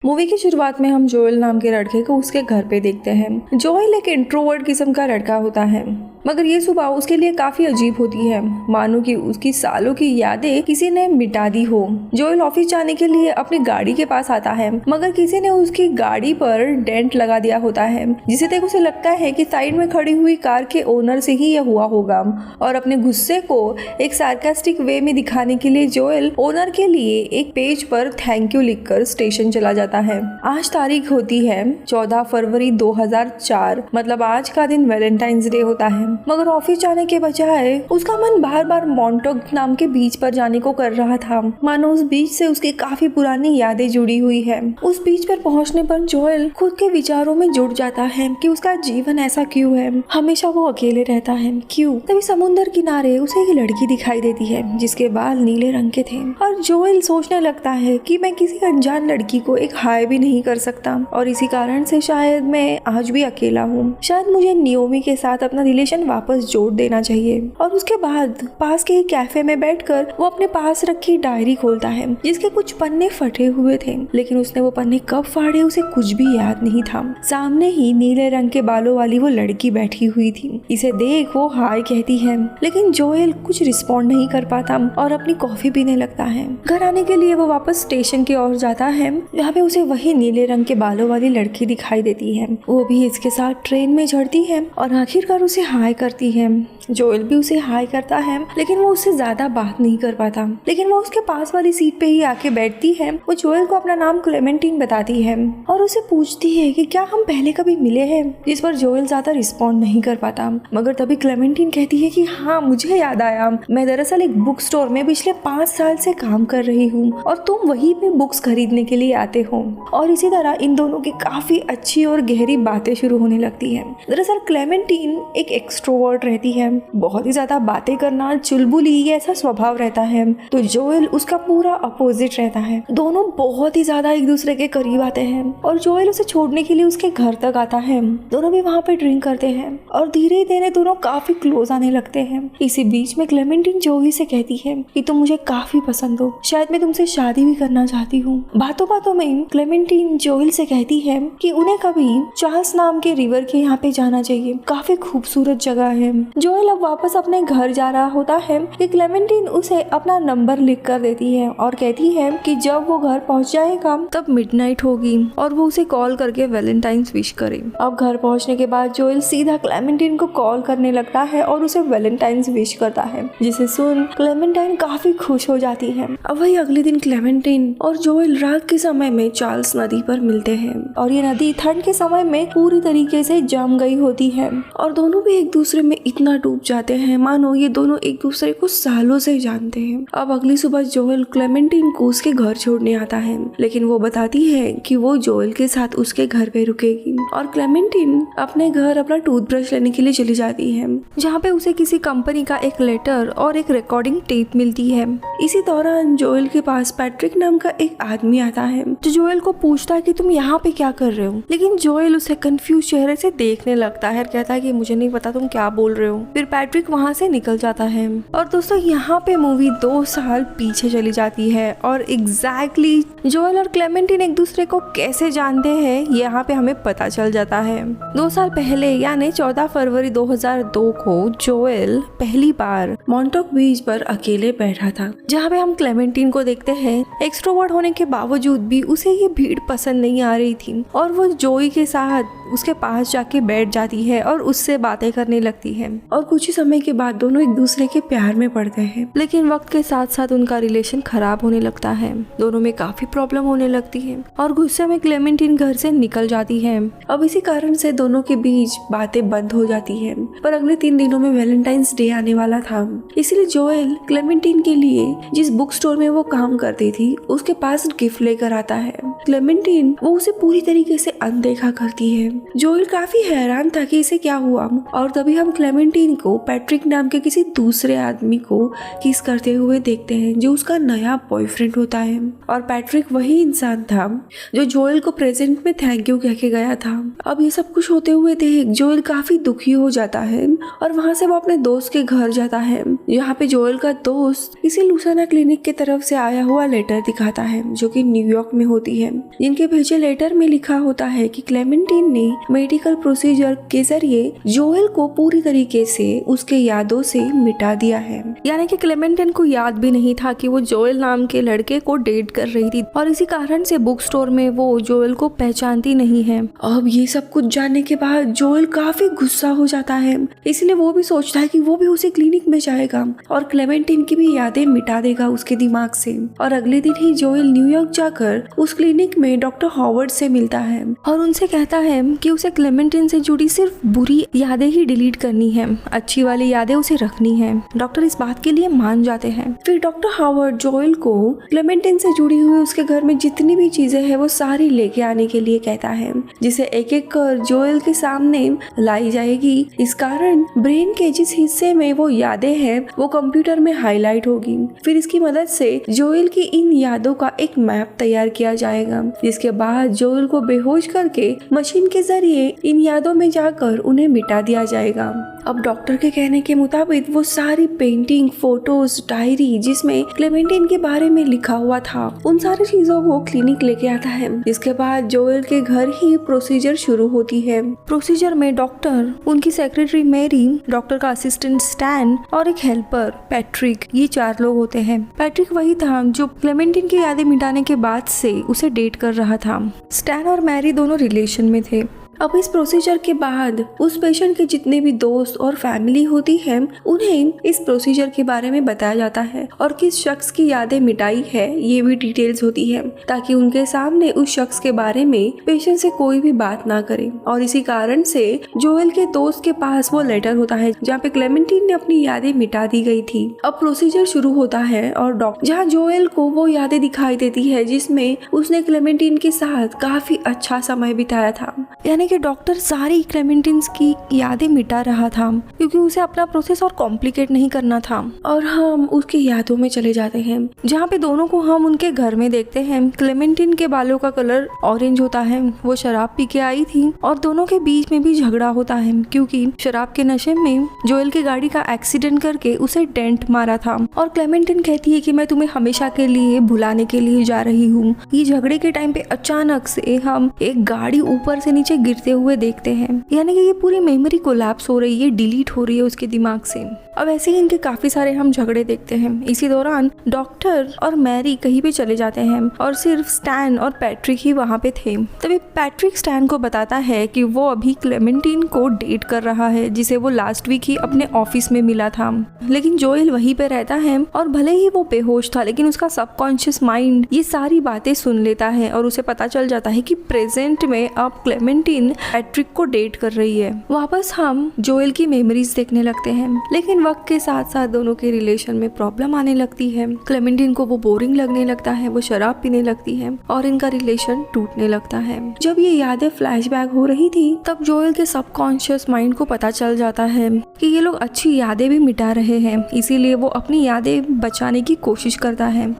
Movie की शुरुआत में हम जोएल नाम के लड़के को उसके घर पे देखते हैं। जोएल एक इंट्रोवर्ट किस्म का लड़का होता है, मगर ये सुबह उसके लिए काफी अजीब होती है, मानो कि उसकी सालों की यादें किसी ने मिटा दी हो। जोएल ऑफिस जाने के लिए अपनी गाड़ी के पास आता है, मगर किसी ने उसकी गाड़ी पर डेंट लगा दिया होता है, जिसे देख उसे लगता है कि साइड में खड़ी हुई कार के ओनर से ही यह हुआ होगा। और अपने गुस्से को एक सार्कास्टिक वे में दिखाने के लिए जोएल ओनर के लिए एक पेज पर थैंक यू लिखकर स्टेशन चला जाता है। आज तारीख होती है 14 फरवरी 2004, मतलब आज का दिन वैलेंटाइंस डे होता है। मगर ऑफिस जाने के बजाय उसका मन बार बार मॉन्टॉग नाम के बीच पर जाने को कर रहा था, मानो उस बीच से उसकी काफी पुरानी यादें जुड़ी हुई है। उस बीच पर पहुंचने पर जोएल खुद के विचारों में जुड़ जाता है कि उसका जीवन ऐसा क्यों है, हमेशा वो अकेले रहता है, क्यों। तभी समुद्र किनारे उसे एक लड़की दिखाई देती है जिसके बाल नीले रंग के थे, और जोएल सोचने लगता है कि मैं किसी अनजान लड़की को एक हाय भी नहीं कर सकता, और इसी कारण से शायद मैं आज भी अकेला हूँ। शायद मुझे नियोमी के साथ अपना रिलेशन वापस जोड़ देना चाहिए। और उसके बाद पास के कैफे में बैठकर वो अपने पास रखी डायरी खोलता है जिसके कुछ पन्ने फटे हुए थे, लेकिन उसने वो पन्ने कब फाड़े उसे कुछ भी याद नहीं था। सामने ही नीले रंग के बालों वाली वो लड़की बैठी हुई थी। इसे देख वो हाय कहती है, लेकिन जोएल कुछ रिस्पॉन्ड नहीं कर पाता और अपनी कॉफी पीने लगता है। घर आने के लिए वो वापस स्टेशन की ओर जाता है, जहाँ पे उसे वही नीले रंग के बालों वाली लड़की दिखाई देती है। वो भी इसके साथ ट्रेन में चढ़ती है और आखिरकार उसे हाय करती है। जोएल भी उसे हाय करता है, लेकिन वो उससे ज्यादा बात नहीं कर पाता। लेकिन वो उसके पास वाली सीट पे ही आके बैठती है। वो जोएल को अपना नाम क्लेमेंटीन बताती है और उसे पूछती है कि क्या हम पहले कभी मिले हैं, जिस पर जोएल ज्यादा रिस्पॉन्ड नहीं कर पाता। मगर तभी क्लेमेंटीन कहती है कि हाँ, मुझे याद आया, मैं दरअसल एक बुक स्टोर में पिछले 5 साल से काम कर रही हूँ और तुम वहीं पे बुक्स खरीदने के लिए आते हो। और इसी तरह इन दोनों की काफी अच्छी और गहरी बातें शुरू होने लगती है। दरअसल क्लेमेंटीन एक एक्सट्रोवर्ट रहती है, बहुत ही ज्यादा बातें करना, चुलबुली ऐसा स्वभाव रहता है, तो जोएल उसका पूरा अपोजिट रहता है। दोनों बहुत ही ज्यादा एक दूसरे के करीब आते हैं और जोएल उसे छोड़ने के लिए उसके घर तक आता है। दोनों भी वहाँ पे ड्रिंक करते हैं और धीरे धीरे दोनों काफी क्लोज आने लगते हैं। इसी बीच में क्लेमेंटीन जोई से कहती है कि तुम मुझे काफी पसंद हो, शायद मैं तुमसे शादी भी करना चाहती हूँ। बातों बातों में क्लेमेंटीन जोएल से कहती है कि उन्हें कभी चार्ल्स नाम के रिवर के यहाँ पे जाना चाहिए, काफी खूबसूरत जगह है। जोएल अब वापस अपने घर जा रहा होता है कि क्लेमेंटीन उसे अपना नंबर लिख कर देती है और कहती है कि जब वो घर पहुंच जाएगा तब मिडनाइट होगी और वो उसे कॉल करके वैलेंटाइंस विश करे। अब घर पहुंचने के बाद जोएल सीधा क्लेमेंटीन को कॉल करने लगता है और उसे वैलेंटाइंस विश करता है, जिसे सुन क्लेमेंटाइन काफी खुश हो जाती है। अब वही अगले दिन क्लेमेंटीन और जोएल रात के समय में चार्ल्स नदी पर मिलते हैं और ये नदी ठंड के समय में पूरी तरीके से जम गई होती है और दोनों भी एक दूसरे में इतना डूब जाते हैं मानो ये दोनों एक दूसरे को सालों से जानते हैं। अब अगली सुबह जोएल क्लेमेंटीन को उसके घर छोड़ने आता है, लेकिन वो बताती है कि वो जोएल के साथ उसके घर पे रुकेगी और क्लेमेंटीन अपने घर अपना टूथब्रश लेने के लिए चली जाती है, जहाँ पे उसे किसी कंपनी का एक लेटर और एक रिकॉर्डिंग टेप मिलती है। इसी दौरान जोएल के पास पैट्रिक नाम का एक आदमी आता है जो जोएल को पूछता है कि तुम यहाँ पे क्या कर रहे हो, लेकिन जोएल उसे कंफ्यूज चेहरे से देखने लगता है और कहता है कि मुझे नहीं पता तुम क्या बोल रहे हो। फिर पैट्रिक वहाँ से निकल जाता है। और दोस्तों यहाँ पे मूवी 2 साल पीछे चली जाती है और एग्जैक्टली जोएल और क्लेमेंटीन एक दूसरे को कैसे जानते हैं यहाँ पे हमें पता चल जाता है। 2 साल पहले यानी 14 फरवरी 2002 को जोएल पहली बार मॉन्टॉग बीच पर अकेले बैठा था, जहाँ पे हम क्लेमेंटीन को देखते हैं। एक्सट्रोवर्ट होने के बावजूद भी उसे ये भीड़ पसंद नहीं आ रही थी और वो जोई के साथ उसके पास जाके बैठ जाती है और उससे बातें करने लगती है और कुछ ही समय के बाद दोनों एक दूसरे के प्यार में पड़ते हैं। लेकिन वक्त के साथ साथ उनका रिलेशन खराब होने लगता है, दोनों में काफी प्रॉब्लम होने लगती है और गुस्से में क्लेमेंटीन घर से निकल जाती है। अब इसी कारण से दोनों के बीच बातें बंद हो जाती है। पर अगले 3 दिनों में वैलेंटाइंस डे आने वाला था, इसलिए जोएल क्लेमेंटीन के लिए जिस बुक स्टोर में वो काम करती थी उसके पास गिफ्ट लेकर आता है। क्लेमेंटीन वो उसे पूरी तरीके से अनदेखा करती है। जोएल काफी हैरान था कि इसे क्या हुआ और तभी हम क्लेमेंटीन को पैट्रिक नाम के किसी दूसरे आदमी को किस करते हुए देखते हैं जो उसका नया बॉयफ्रेंड होता है। और पैट्रिक वही इंसान था जो जोएल को प्रेजेंट में थैंक यू कह के गया था। अब ये सब कुछ होते हुए देख जोएल काफी दुखी हो जाता है और वहाँ से वो अपने दोस्त के घर जाता है। यहाँ पे जोएल का दोस्त इसी लूसाना क्लिनिक की तरफ से आया हुआ लेटर दिखाता है जो कि न्यूयॉर्क में होती है, जिनके भेजे लेटर में लिखा होता है कि क्लेमेंटीन ने मेडिकल प्रोसीजर के जरिए जोएल को पूरी तरीके से उसके यादों से मिटा दिया है। यानी कि क्लेमेंटीन को याद भी नहीं था कि वो जोएल नाम के लड़के को डेट कर रही थी और इसी कारण से बुक स्टोर में वो जोएल को पहचानती नहीं है। अब ये सब कुछ जानने के बाद जोएल काफी गुस्सा हो जाता है, इसलिए वो भी सोचता है कि वो भी उसी क्लिनिक में जाएगा और क्लेमेंटीन की भी यादें मिटा देगा उसके दिमाग से। और अगले दिन ही जोएल न्यूयॉर्क जाकर उस क्लिनिक में डॉक्टर हॉवर्ड से मिलता है और उनसे कहता है कि उसे क्लेमेंटीन से जुड़ी सिर्फ बुरी यादें ही डिलीट करनी है, अच्छी वाली यादें उसे रखनी है। डॉक्टर इस बात के लिए मान जाते हैं। फिर डॉक्टर हॉवर्ड जोएल को क्लेमेंटीन से जुड़ी हुई उसके घर में जितनी भी चीजें हैं वो सारी लेके आने के लिए कहता है, जिसे एक एक कर जोएल के सामने लाई जाएगी। इस कारण ब्रेन के जिस हिस्से में वो यादें हैं वो कंप्यूटर में हाईलाइट होगी। फिर इसकी मदद से जोएल की इन यादों का एक मैप तैयार किया जाएगा, जिसके बाद जोएल को बेहोश करके मशीन के जरिए इन यादों में जाकर उन्हें मिटा दिया जाएगा। अब डॉक्टर के कहने के मुताबिक वो सारी पेंटिंग, फोटोज, डायरी जिसमें क्लेमेंटीन के बारे में लिखा हुआ था, उन सारी चीजों को क्लिनिक लेके आता है। इसके बाद जोएल के घर ही प्रोसीजर शुरू होती है। प्रोसीजर में डॉक्टर, उनकी सेक्रेटरी मैरी, डॉक्टर का असिस्टेंट स्टैन और एक हेल्पर पैट्रिक, ये 4 लोग होते हैं। पैट्रिक वही था जो क्लेमेंटीन की यादें मिटाने के बाद से उसे डेट कर रहा था। स्टैन और मैरी दोनों रिलेशन में थे। अब इस प्रोसीजर के बाद उस पेशेंट के जितने भी दोस्त और फैमिली होती है उन्हें इस प्रोसीजर के बारे में बताया जाता है और किस शख्स की यादें मिटाई है ये भी डिटेल्स होती है, ताकि उनके सामने उस शख्स के बारे में पेशेंट से कोई भी बात ना करे। और इसी कारण से जोएल के दोस्त के पास वो लेटर होता है जहाँ पे क्लेमेंटीन ने अपनी यादें मिटा दी गई थी। अब प्रोसीजर शुरू होता है और डॉक्टर जहाँ जोएल को वो यादें दिखाई देती है जिसमें उसने क्लेमेंटीन के साथ काफी अच्छा समय बिताया था। यानी कि डॉक्टर सारी क्लेमेंटीन की यादें मिटा रहा था क्योंकि उसे अपना प्रोसेस और कॉम्प्लिकेट नहीं करना था। और हम उसकी यादों में चले जाते हैं जहाँ पे दोनों को हम उनके घर में देखते हैं। क्लेमेंटीन के बालों का कलर ऑरेंज होता है, वो शराब पी के आई थी और दोनों के बीच में भी झगड़ा होता है क्योंकि शराब के नशे में जोएल की गाड़ी का एक्सीडेंट करके उसे डेंट मारा था। और क्लेमेंटीन कहती है कि मैं तुम्हें हमेशा के लिए भुलाने के लिए जा रही हूँ। ये झगड़े के टाइम पे अचानक से हम एक गाड़ी ऊपर से नीचे गिरते हुए देखते हैं, यानी कि ये पूरी मेमोरी कोलैप्स हो रही है, डिलीट हो रही है उसके दिमाग से। अब ऐसे ही इनके काफी सारे हम झगड़े देखते हैं। इसी दौरान डॉक्टर और मैरी कहीं पे चले जाते हैं और सिर्फ स्टैन और पैट्रिक ही वहाँ पे थे। तभी पैट्रिक स्टैन को बताता है कि वो अभी क्लेमेंटीन को डेट कर रहा है जिसे वो लास्ट वीक ही अपने ऑफिस में मिला था। लेकिन जोएल वहीं पे रहता है और भले ही वो बेहोश था लेकिन उसका सबकॉन्शियस माइंड ये सारी बातें सुन लेता है और उसे पता चल जाता है कि प्रेजेंट में अब क्लेमेंटीन पैट्रिक को डेट कर रही है। वापस हम जोएल की मेमोरीज देखने लगते हैं, लेकिन वक्त के साथ साथ दोनों के रिलेशन में प्रॉब्लम आने लगती है। क्लेमेंटीन को वो बोरिंग लगने लगता है, वो शराब पीने लगती है और इनका रिलेशन टूटने लगता है। जब ये यादें फ्लैशबैक हो रही थी तब जोएल के सबकॉन्शियस माइंड को पता चल जाता है कि ये लोग अच्छी यादें भी मिटा रहे हैं, इसीलिए वो अपनी यादें बचाने की कोशिश करता है।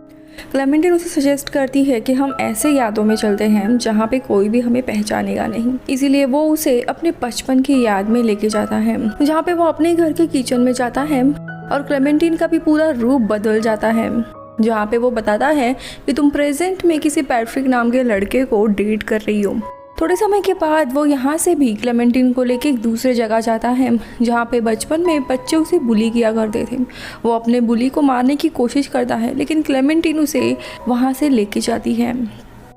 क्लेमेंटीन उसे सजेस्ट करती है कि हम ऐसे यादों में चलते हैं जहाँ पे कोई भी हमें पहचानेगा नहीं। इसीलिए वो उसे अपने बचपन की याद में लेके जाता है जहाँ पे वो अपने घर के किचन में जाता है और क्लेमेंटीन का भी पूरा रूप बदल जाता है, जहाँ पे वो बताता है कि तुम प्रेजेंट में किसी पैट्रिक नाम के लड़के को डेट कर रही हो। थोड़े समय के बाद वो यहाँ से भी क्लेमेंटीन को लेके एक दूसरे जगह जाता है जहाँ पे बचपन में बच्चे उसे बुली किया करते थे। वो अपने बुली को मारने की कोशिश करता है लेकिन क्लेमेंटीन उसे वहाँ से लेके जाती है।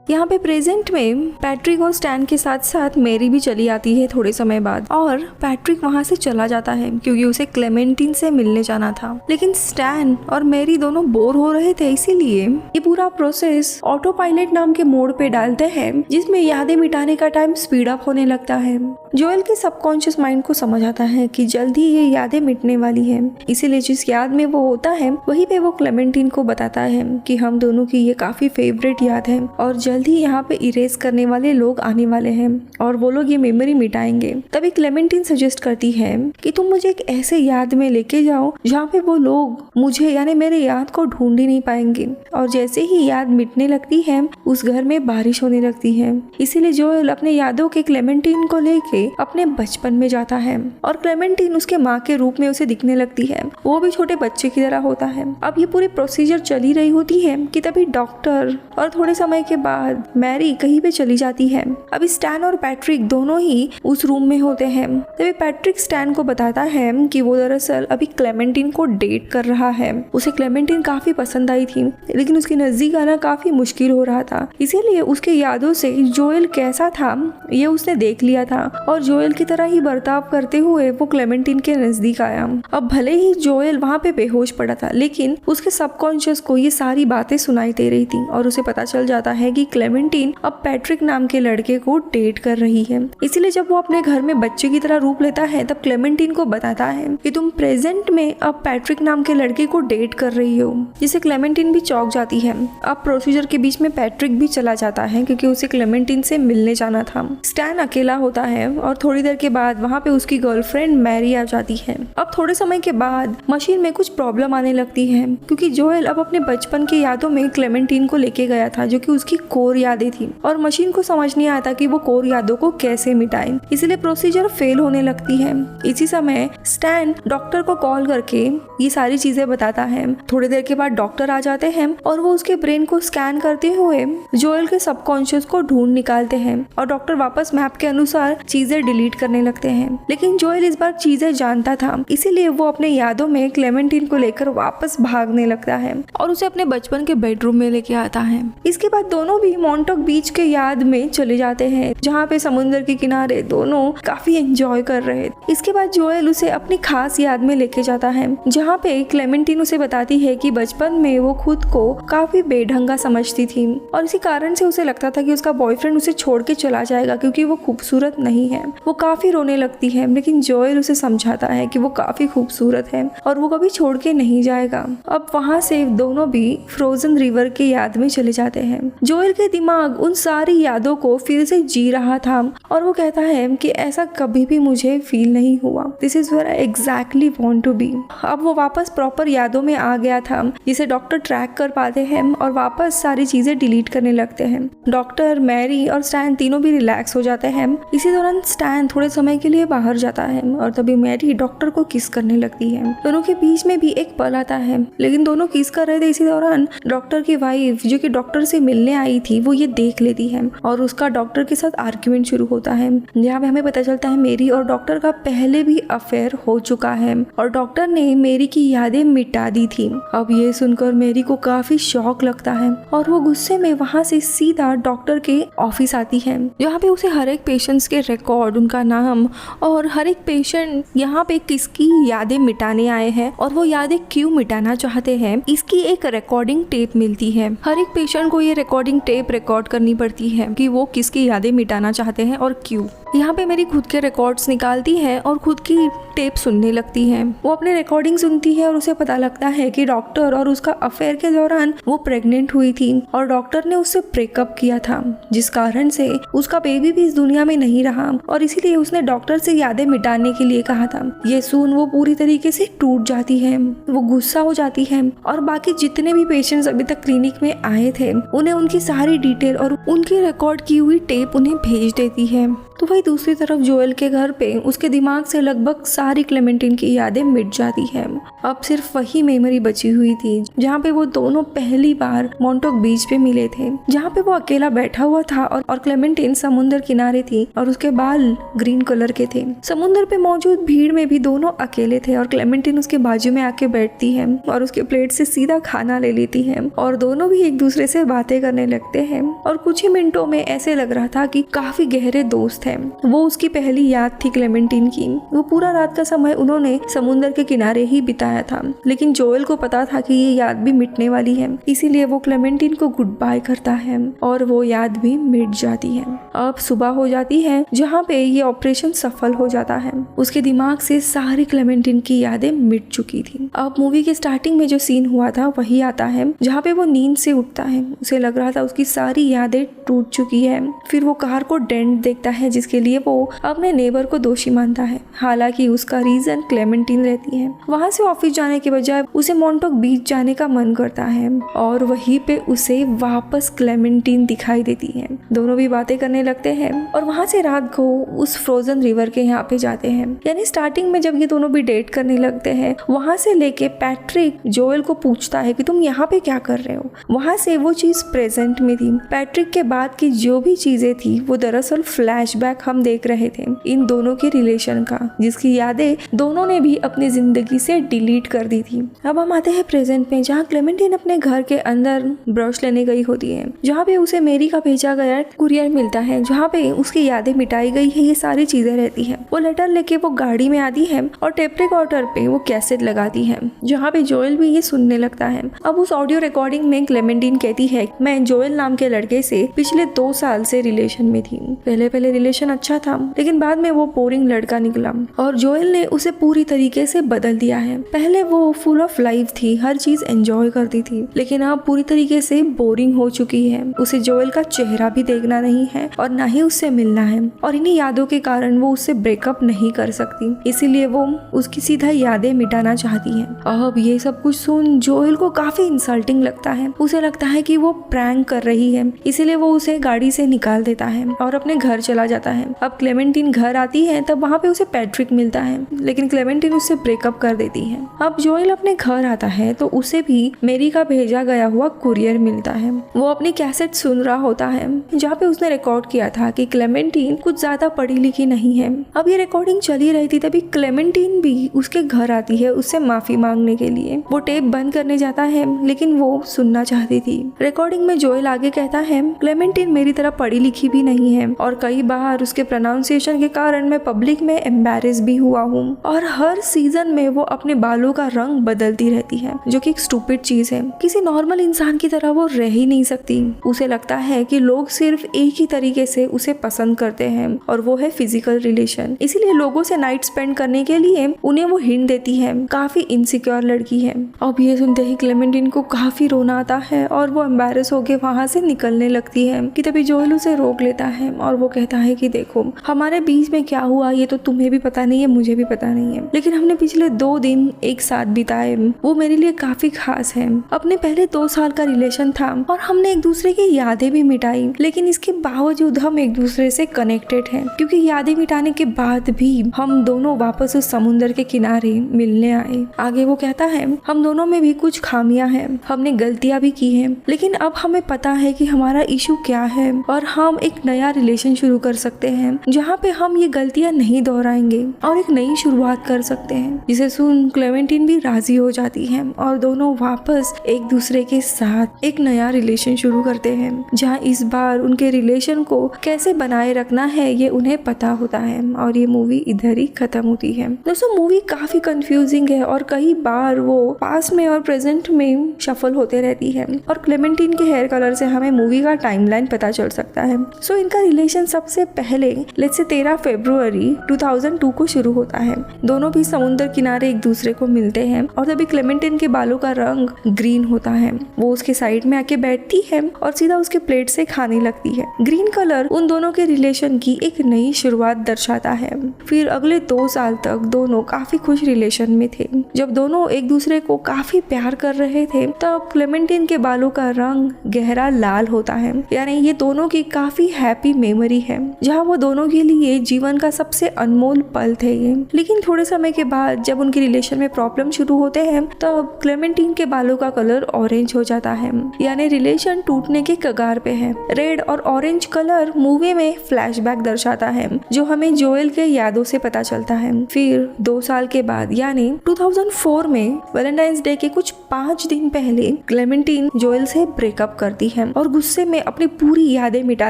यहाँ पे प्रेजेंट में पैट्रिक और स्टैन के साथ साथ मैरी भी चली आती है थोड़े समय बाद और पैट्रिक वहाँ से चला जाता है क्योंकि उसे क्लेमेंटीन से मिलने जाना था। लेकिन स्टैन और मैरी दोनों बोर हो रहे थे, इसीलिए ये पूरा प्रोसेस ऑटो पायलट नाम के मोड पे डालते हैं जिसमें यादें मिटाने का टाइम स्पीड अप होने लगता है। जोएल के सबकॉन्शियस माइंड को समझ आता है कि जल्द ही ये यादें मिटने वाली है, इसीलिए जिस याद में वो होता है वहीं पे वो क्लेमेंटीन को बताता है कि हम दोनों की ये काफी फेवरेट याद है और जल्द ही यहाँ पे इरेज करने वाले लोग आने वाले हैं और वो लोग ये मेमोरी मिटाएंगे। तभी क्लेमेंटीन सजेस्ट करती है कि तुम मुझे एक ऐसे याद में लेके जाओ जहाँ पे वो लोग मुझे यानी मेरे याद को ढूंढ ही नहीं पाएंगे। और जैसे ही याद मिटने लगती है उस घर में बारिश होने लगती है। इसीलिए जोएल अपने यादों के क्लेमेंटीन को लेके अपने बचपन में जाता है और क्लेमेंटीन उसके माँ के रूप में उसे दिखने लगती है। वो भी छोटे बच्चे की तरह होता है। अब ये पूरी प्रोसीजर चली रही होती है कि तभी डॉक्टर और थोड़े समय के बाद मैरी कहीं पे चली जाती है। अभी स्टैन और पैट्रिक दोनों ही उस रूम में होते हैं। तभी पैट्रिक स्टैन को बताता है कि वो दरअसल अभी क्लेमेंटीन को डेट कर रहा है। उसे क्लेमेंटीन काफी पसंद आई थी लेकिन उसके नजदीक आना काफी मुश्किल हो रहा था। इसीलिए उसके यादों से जोएल कैसा था ये उसने देख लिया था और जोएल की तरह ही बर्ताव करते हुए वो क्लेमेंटीन के नजदीक आया। अब भले ही जोएल वहाँ पे बेहोश पड़ा था लेकिन उसके सबकॉन्शियस को ये सारी बातें सुनाई दे रही थी और उसे पता चल जाता है कि क्लेमेंटीन अब पैट्रिक नाम के लड़के को डेट कर रही है। इसीलिए जब वो अपने घर में बच्चे की तरह रूप लेता है तब क्लेमेंटीन को बताता है कि तुम प्रेजेंट में अब पैट्रिक नाम के लड़के को डेट कर रही हो, जिसे क्लेमेंटीन भी चौंक जाती है। अब प्रोसीजर के बीच में पैट्रिक भी चला जाता है क्योंकि उसे क्लेमेंटीन से मिलने जाना था। स्टैन अकेला होता है और थोड़ी देर के बाद वहाँ पे उसकी गर्लफ्रेंड मैरी आ जाती है। अब थोड़े समय के बाद मशीन में कुछ प्रॉब्लम आने लगती है क्योंकि जोएल अब अपने बचपन की यादों में क्लेमेंटीन को लेके गया था जो कि उसकी कोर यादें थी और मशीन को समझ नहीं आता कि वो कोर यादों को कैसे मिटाए। इसलिए प्रोसीजर फेल होने लगती है। इसी समय स्टैन डॉक्टर को कॉल करके ये सारी चीजें बताता है। थोड़ी देर के बाद डॉक्टर आ जाते हैं और वो उसके ब्रेन को स्कैन करते हुए जोएल के सबकॉन्शियस को ढूंढ निकालते हैं और डॉक्टर वापस मैप के अनुसार चीजें डिलीट करने लगते हैं। लेकिन जोएल इस बार चीजें जानता था इसीलिए वो अपने यादों में क्लेमेंटीन को लेकर वापस भागने लगता है और उसे अपने बचपन के बेडरूम में लेके आता है। इसके बाद दोनों भी मॉन्टॉक बीच के याद में चले जाते हैं जहाँ पे समुद्र के किनारे दोनों काफी एंजॉय कर रहे। इसके बाद जोएल उसे अपनी खास याद में लेके जाता है जहाँ पे क्लेमेंटीन उसे बताती है कि बचपन में वो खुद को काफी बेढंगा समझती थी और इसी कारण से उसे लगता था कि उसका बॉयफ्रेंड उसे छोड़ के चला जाएगा क्योंकि वो खूबसूरत नहीं है। वो काफी रोने लगती है लेकिन जोएल उसे समझाता है कि वो काफी खूबसूरत है और वो कभी छोड़ के नहीं जाएगा। अब वहाँ से दोनों भी फ्रोजन रिवर के याद में चले जाते हैं। जोएल के दिमाग उन सारी यादों को फिर से जी रहा था और वो कहता है कि ऐसा कभी भी मुझे फील नहीं हुआ। This is where I exactly want to be. अब वो वापस प्रॉपर यादों में आ गया था जिसे डॉक्टर ट्रैक कर पाते हैं और वापस सारी चीजें डिलीट करने लगते हैं। डॉक्टर, मैरी और स्टैन तीनों भी रिलैक्स हो जाते हैं। इसी दौरान स्टैन थोड़े समय के लिए बाहर जाता है और तभी मैरी डॉक्टर को किस करने लगती है। दोनों के बीच में भी एक पल आता है लेकिन दोनों किस कर रहे थे। इसी दौरान डॉक्टर की वाइफ जो कि डॉक्टर से मिलने आई थी वो ये देख लेती है और उसका डॉक्टर के साथ आर्ग्यूमेंट शुरू होता है जहाँ पे हमें पता चलता है मेरी और डॉक्टर का पहले भी अफेयर हो चुका है और डॉक्टर ने मेरी की यादें मिटा दी थी। अब ये सुनकर मेरी को काफी शौक लगता है और वो गुस्से में वहाँ से सीधा डॉक्टर के ऑफिस आती है जहाँ पे उसे हर एक पेशेंट्स के रिकॉर्ड, उनका नाम और हर एक पेशेंट यहाँ पे किसकी यादें मिटाने आए हैं और वो यादें क्यों मिटाना चाहते हैं इसकी एक रिकॉर्डिंग टेप मिलती है। हर एक पेशेंट को ये रिकॉर्डिंग टेप रिकॉर्ड करनी पड़ती है कि वो किसकी यादें मिटाना चाहते हैं और क्यों। यहाँ पे मेरी खुद के रिकॉर्ड्स निकालती है और खुद की टेप सुनने लगती है। वो अपने रिकॉर्डिंग सुनती है और उसे पता लगता है कि डॉक्टर और उसका अफेयर के दौरान वो प्रेग्नेंट हुई थी और डॉक्टर ने उससे ब्रेकअप किया था जिस कारण से उसका बेबी भी इस दुनिया में नहीं रहा और इसीलिए उसने डॉक्टर से यादें मिटाने के लिए कहा था। ये सुन वो पूरी तरीके से टूट जाती है, वो गुस्सा हो जाती है और बाकी जितने भी पेशेंट्स अभी तक क्लिनिक में आए थे उन्हें उनकी सारी डिटेल और उनकी रिकॉर्ड की हुई टेप उन्हें भेज देती है। तो वही दूसरी तरफ जोएल के घर पे उसके दिमाग से लगभग सारी क्लेमेंटीन की यादें मिट जाती है। अब सिर्फ वही मेमोरी बची हुई थी जहाँ पे वो दोनों पहली बार मॉन्टॉक बीच पे मिले थे, जहाँ पे वो अकेला बैठा हुआ था और क्लेमेंटीन समुद्र किनारे थी और उसके बाल ग्रीन कलर के थे। समुद्र पे मौजूद भीड़ में भी दोनों अकेले थे और क्लेमेंटीन उसके बाजू में आके बैठती है और उसके प्लेट से सीधा खाना ले लेती है और दोनों भी एक दूसरे से बातें करने लगते हैं और कुछ ही मिनटों में ऐसे लग रहा था कि काफी गहरे दोस्त है। वो उसकी पहली याद थी क्लेमेंटीन की। वो पूरा रात का समय उन्होंने समुद्र के किनारे ही बिताया था, लेकिन जोएल को पता था कि ये याद भी मिटने वाली है, इसीलिए वो क्लेमेंटीन को गुड बाय करता है और वो याद भी मिट जाती है। अब सुबह हो जाती है जहाँ पे ये ऑपरेशन सफल हो जाता है। उसके दिमाग से सारी क्लेमेंटीन की यादें मिट चुकी थी। अब मूवी के स्टार्टिंग में जो सीन हुआ था वही आता है, जहाँ पे वो नींद से उठता है। उसे लग रहा था उसकी सारी यादें टूट चुकी है। फिर वो कार को डेंट देखता है, जिसके लिए वो अपने नेबर को दोषी मानता है। हालांकि उसका रीजन क्लेमेंटीन रहती है। वहाँ से ऑफिस जाने के बजाय उसे मॉन्टोक बीच जाने का मन करता है और वहीं पे उसे वापस क्लेमेंटीन दिखाई देती है। दोनों भी बातें करने लगते हैं और वहाँ से रात को उस फ्रोजन रिवर के यहाँ पे जाते हैं। यानी स्टार्टिंग में जब ये दोनों भी डेट करने लगते हैं, वहाँ से लेके पैट्रिक जोएल को पूछता है कि तुम यहाँ पे क्या कर रहे हो। वहाँ से वो चीज प्रेजेंट में थी। पैट्रिक के बाद की जो भी चीजें थी वो दरअसल फ्लैशबैक हम देख रहे थे इन दोनों के रिलेशन का, जिसकी यादें दोनों ने भी अपनी जिंदगी से डिलीट कर दी थी। अब हम आते हैं प्रेजेंट में, जहाँ क्लेमेंटीन अपने घर के अंदर ब्रश लेने गई होती है, जहाँ पे उसे मेरी का भेजा गया कुरियर मिलता है, जहाँ पे उसकी यादें मिटाई गई है, ये सारी चीजें रहती है। वो लेटर लेके वो गाड़ी में आती है और टेप रिकॉर्डर पे वो कैसेट लगाती है, जहाँ पे जोएल भी ये सुनने लगता है। अब उस ऑडियो रिकॉर्डिंग में क्लेमेंटीन कहती है, मैं जोएल नाम के लड़के से पिछले 2 साल से रिलेशन में थी। पहले रिलेशन अच्छा था, लेकिन बाद में वो बोरिंग लड़का निकला और जोएल ने उसे पूरी तरीके से बदल दिया है। पहले वो फुल ऑफ लाइफ थी, हर चीज एंजॉय करती थी, लेकिन अब पूरी तरीके से बोरिंग हो चुकी है। उसे जोएल का चेहरा भी देखना नहीं है और ना ही उससे मिलना है, और इन्हीं यादों के कारण वो उससे ब्रेकअप नहीं कर सकती, इसीलिए वो उसकी सीधा यादें मिटाना चाहती है। अब ये सब कुछ सुन जोएल को काफी इंसल्टिंग लगता है। उसे लगता है कि वो प्रैंक कर रही है, इसीलिए वो उसे गाड़ी से निकाल देता है और अपने घर चला जाता है। अब क्लेमेंटीन घर आती है तब वहाँ पे उसे पैट्रिक मिलता है, लेकिन क्लेमेंटीन उससे ब्रेकअप कर देती है। अब जोएल अपने घर आता है तो उसे भी मेरी का भेजा गया हुआ कुरियर मिलता है। वो अपनी कैसेट सुन रहा होता है, जहाँ पे उसने रिकॉर्ड किया था कि क्लेमेंटीन कुछ ज्यादा पढ़ी लिखी नहीं है। अब ये रिकॉर्डिंग चली रही थी, तभी क्लेमेंटीन भी उसके घर आती है उससे माफी मांगने के लिए। वो टेप बंद करने जाता है, लेकिन वो सुनना चाहती थी। रिकॉर्डिंग में जोएल आगे कहता है, क्लेमेंटीन मेरी तरह पढ़ी लिखी भी नहीं है और कई बार उसके प्रोनाउंसिएशन के कारण मैं पब्लिक में एम्बैरेस भी हुआ हूँ, और हर सीजन में वो अपने बालों का रंग बदलती रहती है, जो कि एक स्टूपिड चीज है। किसी नॉर्मल इंसान की तरह वो रह ही नहीं सकती। उसे लगता है कि लोग सिर्फ एक ही तरीके से उसे पसंद करते हैं और वो है फिजिकल रिलेशन, इसीलिए लोगों से नाइट स्पेंड करने के लिए उन्हें वो हिंट देती है। काफी इनसिक्योर लड़की है। अब ये सुनते ही क्लेमेंटीन को काफी रोना आता है और वो एम्बैरेस होके वहाँ से निकलने लगती है कि तभी जोएल उसे रोक लेता है और वो कहता है कि देखो, हमारे बीच में क्या हुआ ये तो तुम्हें भी पता नहीं है, मुझे भी पता नहीं है, लेकिन हमने पिछले 2 दिन एक साथ बिताए, वो मेरे लिए काफी खास है। अपने पहले 2 साल का रिलेशन था और हमने एक दूसरे की यादें भी मिटाई, लेकिन इसके बावजूद हम एक दूसरे से कनेक्टेड हैं, क्योंकि यादें मिटाने के बाद भी हम दोनों वापस उस समुद्र के किनारे मिलने आए। आगे वो कहता है, हम दोनों में भी कुछ खामियां हैं, हमने गलतियां भी की हैं, लेकिन अब हमें पता है कि हमारा इशू क्या है और हम एक नया रिलेशन शुरू कर सकते हैं जहाँ पे हम ये गलतियां नहीं दोहराएंगे और एक नई शुरुआत कर सकते हैं। जिसे सुन क्लेमेंटीन भी राजी हो जाती है और दोनों वापस एक दूसरे के साथ एक नया रिलेशन शुरू करते हैं, जहाँ इस बार उनके रिलेशन को कैसे बनाए रखना है ये उन्हें पता होता है। और ये मूवी इधर ही खत्म होती है। दोस्तों, मूवी काफी कंफ्यूजिंग है और कई बार वो पास्ट में और प्रेजेंट में शफल होते रहती है, और क्लेमेंटीन के हेयर कलर से हमें मूवी का टाइमलाइन पता चल सकता है। सो इनका रिलेशन सबसे पहले लेट्स से 13 फरवरी 2002 को शुरू होता है। दोनों भी समुद्र किनारे एक दूसरे को मिलते हैं और तभी क्लेमेंटीन के बालों का रंग ग्रीन होता है। वो उसके साइड में आके बैठती है और सीधा उसके प्लेट से खाने लगती है। ग्रीन कलर उन दोनों के रिलेशन की एक नई शुरुआत दर्शाता है। फिर अगले 2 साल तक दोनों काफी खुश रिलेशन में थे। जब दोनों एक दूसरे को काफी प्यार कर रहे थे तब क्लेमेंटीन के बालों का रंग गहरा लाल होता है, यानी ये दोनों की काफी हैप्पी मेमोरी है, जहाँ वो दोनों के लिए जीवन का सबसे अनमोल पल थे ये। लेकिन थोड़े समय के बाद जब उनके रिलेशन में प्रॉब्लम शुरू होते हैं तब क्लेमेंटीन के बालों का कलर ऑरेंज हो जाता है, यानी रिलेशन टूटने के कगार पे है। रेड और ऑरेंज कलर मूवी में फ्लैशबैक दर्शाता है, जो हमें जोएल के यादों से पता चलता है। फिर 2 साल के बाद यानी 2004 में वैलेंटाइंस डे के कुछ 5 दिन पहले क्लेमेंटीन जोएल से ब्रेकअप करती है और गुस्से में अपनी पूरी यादें मिटा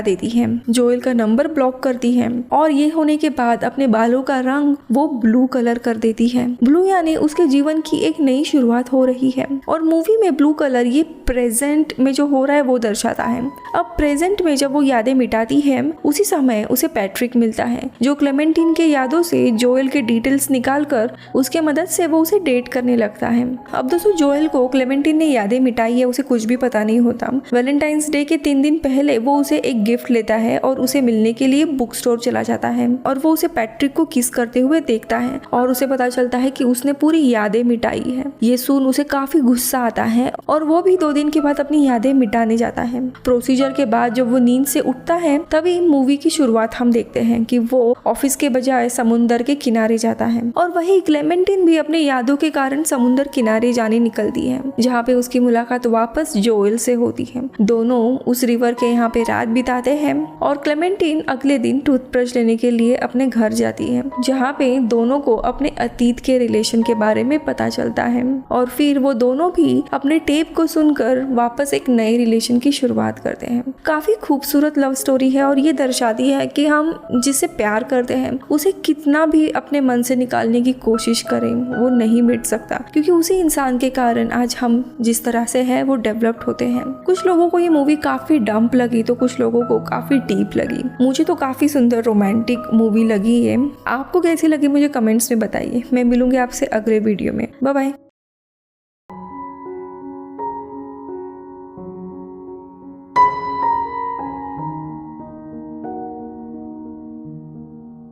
देती है। जोएल का नंबर ब्लॉक लॉक करती है और ये होने के बाद अपने बालों का रंग वो ब्लू कलर कर देती है। ब्लू यानी उसके जीवन की एक नई शुरुआत हो रही है। और मूवी में ब्लू कलर ये प्रेजेंट में जो हो रहा है वो दर्शाता है। अब प्रेजेंट में जब वो यादें मिटाती है उसी समय उसे पैट्रिक मिलता है जो क्लेमेंटीन के यादों से जोएल के डिटेल्स निकालकर उसके मदद से वो उसे डेट करने लगता है। अब दोस्तों जोएल को क्लेमेंटीन ने यादें मिटाई है उसे कुछ भी पता नहीं होता। वैलेंटाइंस डे के 3 दिन पहले वो उसे एक गिफ्ट लेता है और उसे मिलने के लिए बुक स्टोर चला जाता है और वो उसे पैट्रिक को किस करते हुए देखता है और उसे पता चलता है कि उसने पूरी यादें मिटाई है। ये सुन उसे काफी गुस्सा आता है और वो भी 2 दिन के बाद अपनी यादें मिटाने जाता है। प्रोसीजर के बाद जब वो नींद से उठता है तभी मूवी की शुरुआत हम देखते हैं कि वो ऑफिस के बजाय समुंदर के किनारे जाता है और वही क्लेमेंटीन भी अपने यादों के कारण समुंदर किनारे जाने निकलती है जहाँ पे उसकी मुलाकात वापस जोएल से होती है। दोनों उस रिवर के यहाँ पे रात बिताते हैं और क्लेमेंटीन अगले दिन टूथब्रश लेने के लिए अपने घर जाती है जहाँ पे दोनों को अपने अतीत के रिलेशन के बारे में पता चलता है और फिर वो दोनों भी अपने टेप को सुनकर वापस एक नए रिलेशन की शुरुआत करते हैं। काफी खूबसूरत लव स्टोरी है और ये दर्शाती है कि हम जिसे प्यार करते हैं उसे कितना भी अपने मन से निकालने की कोशिश करें वो नहीं मिट सकता क्योंकि उसी इंसान के कारण आज हम जिस तरह से है वो डेवलप्ड होते हैं। कुछ लोगों को ये मूवी काफी डंप लगी तो कुछ लोगों को काफी डीप लगी। मुझे तो काफी सुंदर रोमांटिक मूवी लगी है। आपको कैसी लगी मुझे कमेंट्स में बताइए। मैं मिलूंगी आपसे अगले वीडियो में। Bye bye.